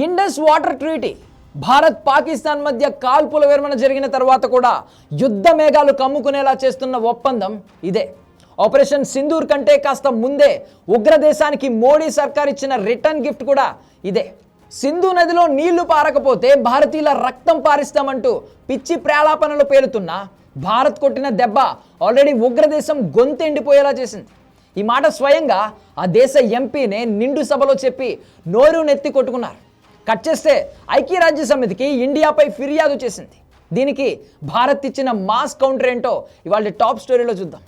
Indus water treaty Bharat Pakistan మధ్య కాల్పుల విరమణ జరిగిన తర్వాత కూడా యుద్ధ మేఘాలు కమ్ముకునేలా చేస్తున్న ఒప్పందం ఇదే. ఆపరేషన్ సింధూర్ కంటే కాస్త ముందే ఉగ్రదేశానికి మోడీ సర్కార్ ఇచ్చిన రిటర్న్ గిఫ్ట్ కూడా ఇదే. సింధు నదిలో నీళ్లు పారకపోతే భారతీయుల రక్తం పారిస్తామంటూ పిచ్చి ప్రేలాపనలు పేలుతున్న భారత్ కొట్టిన దెబ్బ ఆల్రెడీ ఉగ్రదేశం గొంతెండిపోయేలా చేసింది. ఈ మాట స్వయంగా ఆ దేశ ఎంపీనే నిండు సభలో చెప్పి నోరు నెత్తి కొట్టుకున్నారు. కట్ చేస్తే ఐక్యరాజ్య సమితికి ఇండియాపై ఫిర్యాదు చేసింది. దీనికి భారత్ ఇచ్చిన మాస్ కౌంటర్ ఏంటో ఇవాళ టాప్ స్టోరీలో చూద్దాం.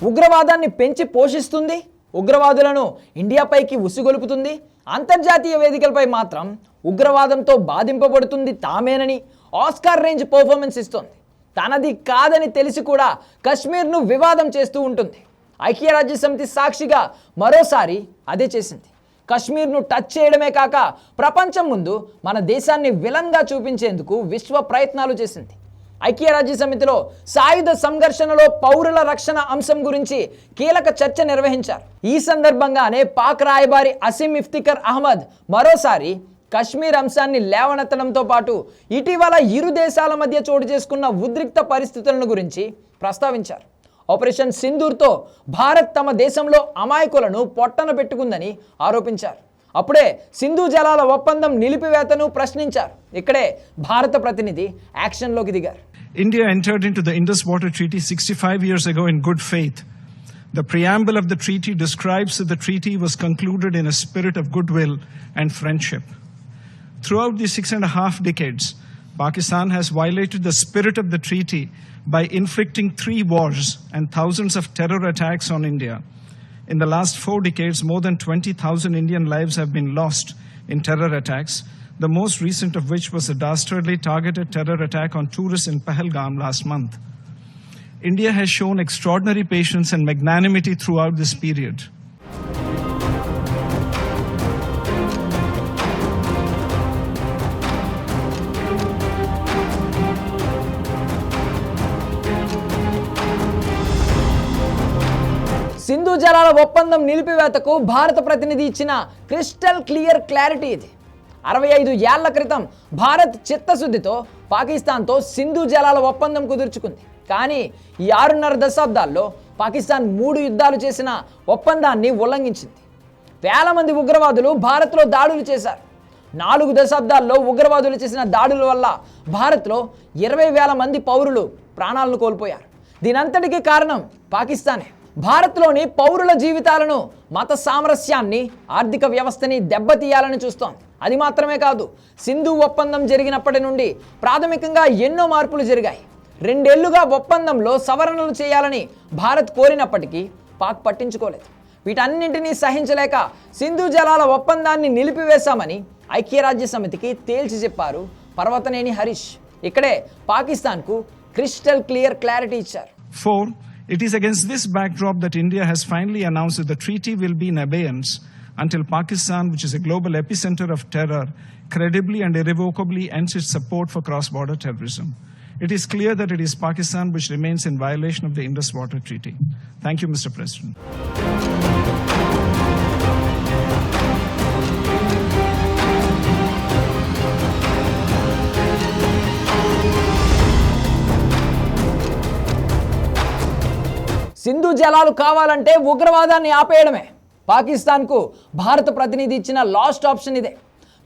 ఉగ్రవాదాన్ని పెంచి పోషిస్తుంది, ఉగ్రవాదులను ఇండియాపైకి ఉసిగొలుపుతుంది, అంతర్జాతీయ వేదికలపై మాత్రం ఉగ్రవాదంతో బాధింపబడుతుంది తామేనని ఆస్కార్ రేంజ్ పర్ఫార్మెన్స్ ఇస్తోంది. తనది కాదని తెలిసి కూడా కశ్మీర్ను వివాదం చేస్తూ ఉంటుంది. ఐక్యరాజ్య సమితి సాక్షిగా మరోసారి అదే చేసింది. కశ్మీర్ను టచ్ చేయడమే కాక ప్రపంచం ముందు మన దేశాన్ని విలన్గా చూపించేందుకు విశ్వ ప్రయత్నాలు చేసింది. ఐక్యరాజ్య సమితిలో సాయుధ సంఘర్షణలో పౌరుల రక్షణ అంశం గురించి కీలక చర్చ నిర్వహించారు. ఈ సందర్భంగానే పాక్ రాయబారి అసీం ఇఫ్తికర్ అహ్మద్ మరోసారి కశ్మీర్ అంశాన్ని లేవనెత్తడంతో పాటు ఇటీవల ఇరు దేశాల మధ్య చోటు చేసుకున్న ఉద్రిక్త పరిస్థితులను గురించి ప్రస్తావించారు. ఆపరేషన్ సింధూర్తో భారత్ తమ దేశంలో అమాయకులను పొట్టన పెట్టుకుందని ఆరోపించారు. అప్పుడే సింధు జలాల ఒప్పందం నిలిపివేతను ప్రశ్నించారు. ఇక్కడే భారత ప్రతినిధి యాక్షన్లోకి దిగారు. India entered into the Indus Water Treaty 65 years ago in good faith. The preamble of the treaty describes that the treaty was concluded in a spirit of goodwill and friendship. Throughout the 6.5 decades, Pakistan has violated the spirit of the treaty by inflicting 3 wars and thousands of terror attacks on India. In the last 4 decades, more than 20,000 Indian lives have been lost in terror attacks, the most recent of which was a dastardly targeted terror attack on tourists in Pahalgam last month. India has shown extraordinary patience and magnanimity throughout this period. Sindhu జలాల ఒప్పందం నిలిపివేతకు భారత ప్రతినిధి ఇచ్చిన crystal clear clarity ఇది. 65 ఏళ్ల క్రితం భారత్ చిత్తశుద్ధితో పాకిస్తాన్తో సింధు జలాల ఒప్పందం కుదుర్చుకుంది. కానీ ఈ 6.5 దశాబ్దాల్లో పాకిస్తాన్ 3 యుద్ధాలు చేసిన ఒప్పందాన్ని ఉల్లంఘించింది. వేల మంది ఉగ్రవాదులు భారత్లో దాడులు చేశారు. 4 దశాబ్దాల్లో ఉగ్రవాదులు చేసిన దాడుల వల్ల భారత్లో 20,000 మంది పౌరులు ప్రాణాలను కోల్పోయారు. దీనంతటికీ కారణం పాకిస్తానే. భారత్లోని పౌరుల జీవితాలను, మత సామరస్యాన్ని, ఆర్థిక వ్యవస్థని దెబ్బతీయాలని చూస్తోంది. అది మాత్రమే కాదు, సింధు ఒప్పందం జరిగినప్పటి నుండి ప్రాథమికంగా ఎన్నో మార్పులు జరిగాయి. 2 ఏళ్లుగా ఒప్పందంలో సవరణలు చేయాలని భారత్ కోరినప్పటికీ పాక్ పట్టించుకోలేదు. వీటన్నింటినీ సహించలేక సింధు జలాల ఒప్పందాన్ని నిలిపివేశామని ఐక్యరాజ్య సమితికి తేల్చి చెప్పారు పర్వతనేని హరీష్. ఇక్కడే పాకిస్తాన్కు క్రిస్టల్ క్లియర్ క్లారిటీ ఇచ్చారు. 4. It is against this backdrop that India has finally announced that the treaty will be in abeyance until Pakistan, which is a global epicenter of terror, credibly and irrevocably ends its support for cross-border terrorism. It is clear that it is Pakistan which remains in violation of the Indus Water Treaty. Thank you, Mr. President. Sindhu జలాలు కావాలంటే ఉగ్రవాదాన్ని ఆపేయడమే. పాకిస్తాన్కు భారత ప్రతినిధి ఇచ్చిన last option ఇదే.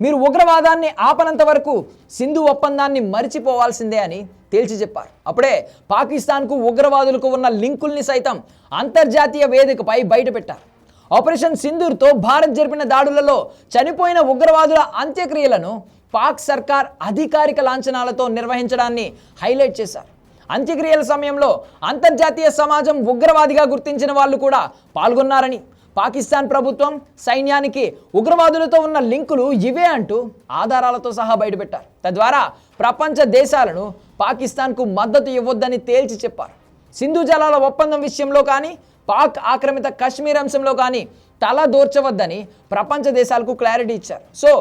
మీరు ఉగ్రవాదాన్ని ఆపనంత వరకు సింధు ఒప్పందాన్ని మరిచిపోవాల్సిందే అని తేల్చి చెప్పారు. అప్పుడే పాకిస్తాన్కు ఉగ్రవాదులకు ఉన్న లింకుల్ని సైతం అంతర్జాతీయ వేదికపై బయటపెట్టారు. ఆపరేషన్ సింధూర్తో భారత్ జరిపిన దాడులలో చనిపోయిన ఉగ్రవాదుల అంత్యక్రియలను పాక్ సర్కార్ అధికారిక లాంఛనాలతో నిర్వహించడాన్ని హైలైట్ చేశారు. అంత్యక్రియల సమయంలో అంతర్జాతీయ సమాజం ఉగ్రవాదిగా గుర్తించిన వాళ్ళు కూడా పాల్గొన్నారని, పాకిస్తాన్ ప్రభుత్వం, సైన్యానికి ఉగ్రవాదులతో ఉన్న లింకులు ఇవే అంటూ ఆధారాలతో సహా బయటపెట్టారు. తద్వారా ప్రపంచ దేశాలను పాకిస్తాన్కు మద్దతు ఇవ్వొద్దని తేల్చి చెప్పారు. సింధు జలాల ఒప్పందం విషయంలో కానీ, పాక్ ఆక్రమిత కశ్మీర్ అంశంలో కానీ తల దూర్చవద్దని ప్రపంచ దేశాలకు క్లారిటీ ఇచ్చారు. సో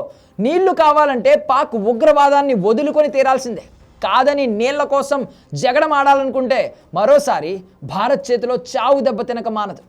నీళ్లు కావాలంటే పాక్ ఉగ్రవాదాన్ని వదులుకొని తీరాల్సిందే. కాదని నీళ్ల కోసం జగడం ఆడాలనుకుంటే మరోసారి భారత్ చేతిలో చావు దెబ్బ తినక మానదు.